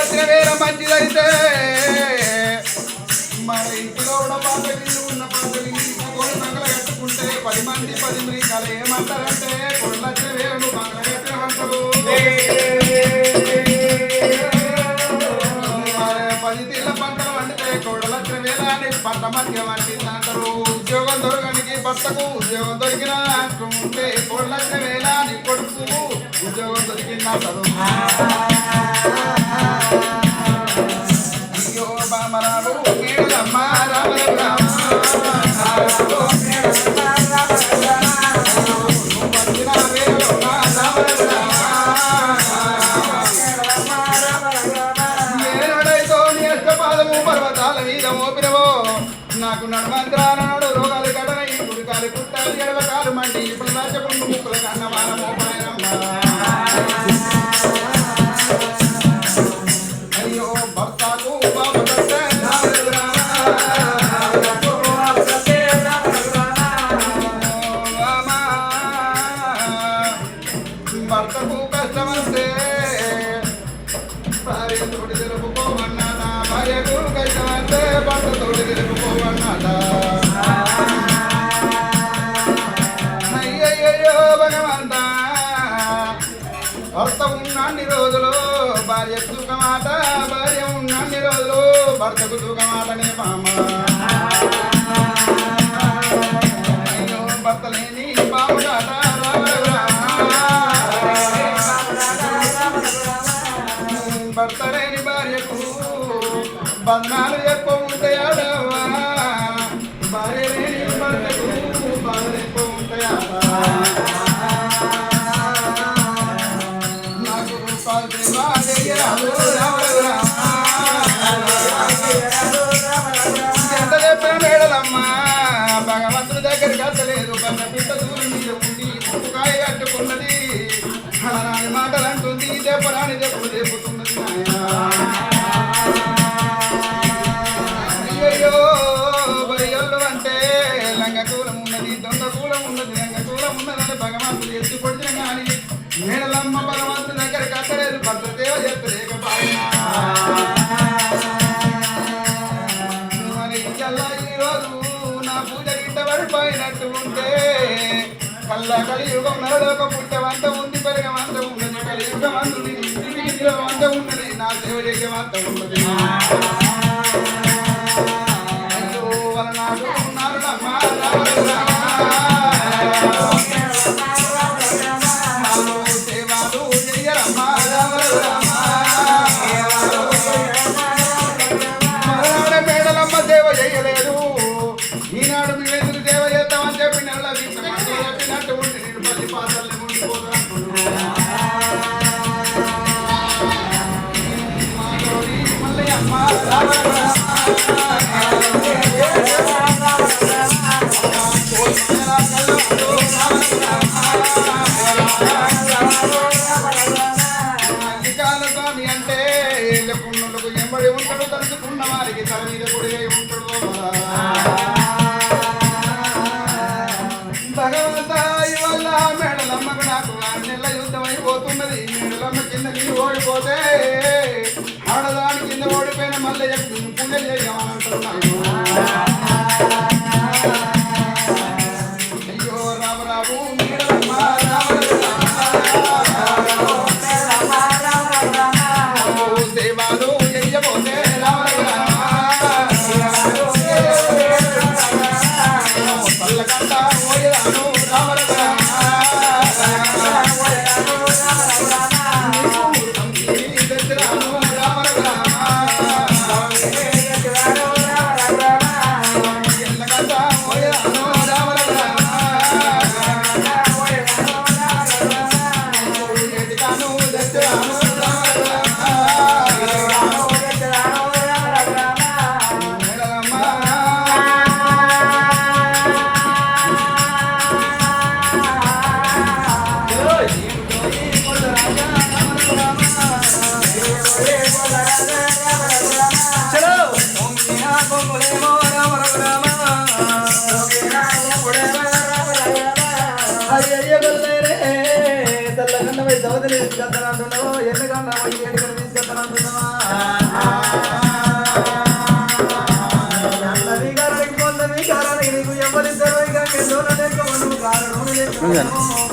వచ్చిన వేరే మంచిదైతే మన ఇంటిలో ఉన్న పాత ఇల్లు ఉన్న పాత ఇల్లు బంగళ కట్టుకుంటే 10 మంది 10 మృగాలు ఏమంటారంటే కొడుకు వచ్చిన వేరే నువ్వు బంగళ కట్టినమంటారు 10 తీళ్ళ పంటలు వండితే కొడుకు వచ్చిన వేళ నీకు పంట మధ్య వంటిందంటారు ఉద్యోగం దొరకనికి భర్తకు ఉద్యోగం దొరికిన ఉంటే కొడుకు వచ్చిన వేళ నీ కొడుకు ఉద్యోగం దొరికిందంటారు అయ్యో బామరావు మేడలమ్మ రామ రామ పర్వతాల మీద మోపినవో నాకు నడమంత్రానాడు రోగాలు గడన ఈ గుడికాలు కుట్టాలి ఎడవకాలు మండి ఇప్పుడు రాజపుండు ముక్కుల కన్నవాన మోపనమ్మ అయ్యో భర్తకు భర్తకు కష్టమంటే భార్య తోడి తెలుపుకోమన్నాడా భార్యకు కష్టమంటే భర్త తోడి తెలుపుకోమన్నాడా అయ్యయ్యో భగవంత భర్త ఉన్నన్ని రోజులు భార్య సుఖమాట భార్య ఉన్నన్ని రోజులు భర్తకు సుఖమాటనే మామ అయ్యో భర్త లేని బాబుడాట భర్త లేని భార్యకు బంధనాలు ఎక్కువ ఉంటాయాడవా భార్య లేని భర్తకు బాధలు ఎక్కువ ఉంటాయాడా నాకు ఎంత చెప్పిన మేడలమ్మా భగవంతుడి దగ్గరికి అసలేదు కన్న పిట్ట దూరం మీద ఉండి ఉప్పుకాయ కట్టుకున్నది అలనాని మాటలు అంటుంది చెప్పరాని చెప్పుడు చెప్పుతున్నది అయ్యయ్యో బరియల్లు అంటే లంగకూలం ఉన్నది దొంగకూలం ఉన్నది లంగకూలం ఉన్నదని భగవంతుడు ఎత్తి పొడిచిన కానీ మేడలమ్మ భగవంతుడి దగ్గరికి అక్కలేదు భర్త దేవ చెప్పలేకపోయినా మరి ఈరోజు నా పూజ గిట్ట పడిపోయినట్టు ఉంటే కల్లా కలియుగం నరలోక పుట్టవంత ఉంది పెరగమంత ఉన్నది కలియుగం అందుంది ఇంటికి అంత ఉన్నది నా సేవ చేయమంత ఉన్నది అయ్యో వల నాకు ఉన్నారు సేవలు చెయ్యరమ్మా మేడలమ్మ సేవ చేయలేదు ఈనాడు మీ ఎదురు సేవ చేద్దామని చెప్పి నెల చెప్పినట్టు ఉండి నేను 10 పాత్రలు ఉండిపోతాను మళ్ళీ అమ్మ స్వామి అంటే ఏళ్ళకున్నకు ఎంబడి ఉంటాడు తలుచుకున్న వారికి తల మీద కూడా ఉంటాడు భగవంత ఇవల్ల మేడలమ్మకు నాకు 6 నెలల యుద్ధం అయిపోతున్నది మేడలమ్మ కింద నీళ్ళు ఓడిపోతే ఆడదాని కింద ఓడిపోయిన మళ్ళీ పూజలు చేయమంటున్నాను అయ్యో రామరావు మేడలమ్మ సేవలు చెయ్యబోతే పల్లకంట ఓయరాను ఎన్నకన్నా నీకు ఎవరిద్దరు ఇక కారణం